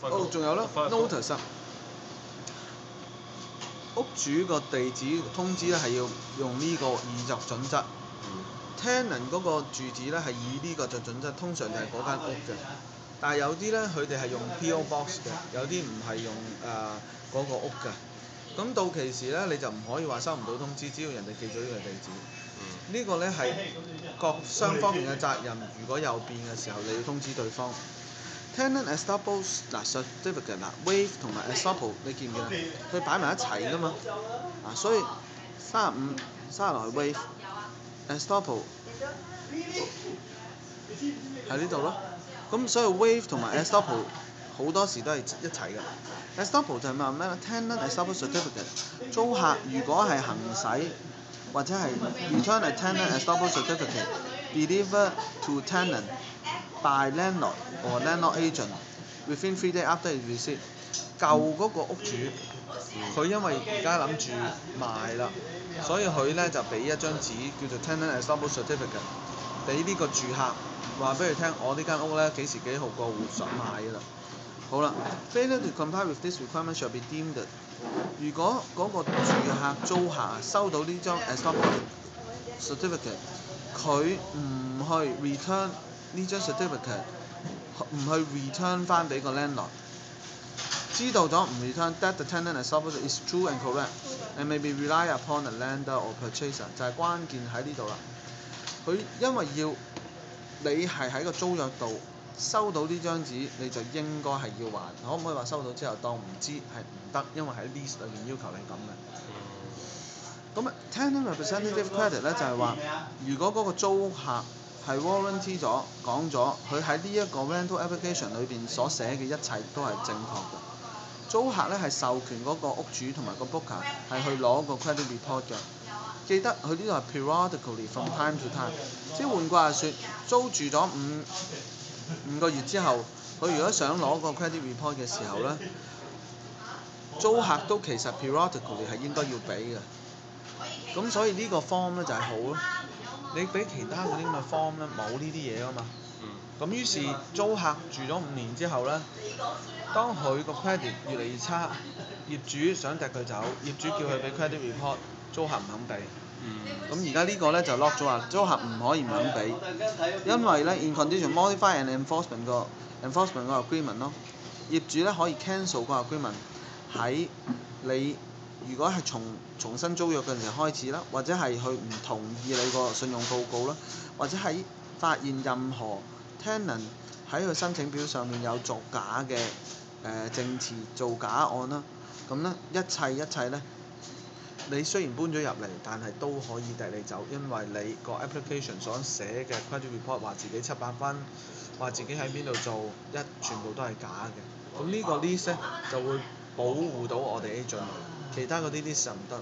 哦，仲有啦 ，notice 屋主個地址通知咧係要用呢個擬作準則。tenant 嗰個住址咧係以呢個做準則，通常就係嗰間屋嘅。但係有啲咧佢哋係用 P.O. box 嘅，有啲唔係用嗰個屋嘅。咁到期時咧你就唔可以話收唔到通知，只要人哋記咗呢個地址。呢個咧係各雙方面嘅責任，如果有變嘅時候，你要通知對方。Tenant estoppel 嗱 certificate 嗱 waive 同埋 estoppel 你見唔見啊？佢擺埋一齊㗎嘛。所以35係 waive estoppel 喺呢度咯。咁所以 waive 同埋 estoppel 好多時都係一齊嘅。estoppel 就係話咩咧 ？Tenant estoppel certificate 租客如果係行使或者係 return a tenant estoppel certificate delivered to tenant by landlord or landlord agent within 3 days after its receipt。舊嗰個屋主，佢因為而家諗住賣啦，所以佢咧就俾一張紙叫做 tenant estoppel certificate 俾呢個住客，話俾佢聽，我呢間屋咧幾時幾號過戶想買㗎啦。好啦 ，failure to comply with this requirement shall be deemed。如果嗰個租客收到呢張 estoppel certificate， 佢唔去 return 呢張 certificate， 唔去 return 翻俾個 landlord。知道咗唔 return that the tenant estoppel is true and correct and may be relied upon the lender or purchaser， 就係關鍵喺呢度啦。佢因為要你係喺個租約度收到呢張紙，你就應該係要還。可唔可以話收到之後當唔知係唔得，因為喺 lease 裏面要求你咁嘅。咁 tenant representative credit 咧就係話，如果嗰個租客係 warranty 咗講咗，佢喺呢一個 rental application 裏邊所寫嘅一切都係正確嘅。租客咧係授權嗰個屋主同埋個 booker 係去攞個 credit report 嘅。記得佢呢度係 periodically from time to time， 即係換句話說，租住咗五個月之後，佢如果想攞個 credit report 嘅時候咧，租客都其實 periodically 係應該要俾嘅。咁所以呢個 form 咧就係好咯。你俾其他嗰啲咁嘅 form 咧冇呢啲嘢㗎嘛。咁於是租客住咗5年之後咧，當佢個 credit 越嚟越差，業主想踢佢走，業主叫佢俾 credit report， 租客唔肯俾。咁而家呢個咧就 lock 咗話，租客唔可以唔肯俾，因為咧 in condition modify and enforcement 個 agreement 咯。業主咧可以 cancel 個 agreement 喺你如果係重新租約嘅時候開始啦，或者係佢唔同意你個信用報告啦，或者喺發現任何 tenant 喺佢申請表上面有作假嘅證詞造假案啦，咁咧一切咧，你雖然搬咗入嚟，但係都可以掟你走，因為你個 application 所寫嘅 credit report 話自己700分，話自己喺邊度做，全部都係假嘅。咁呢個 list 咧就會保護到我哋 agent， 其他嗰啲 list 就唔得。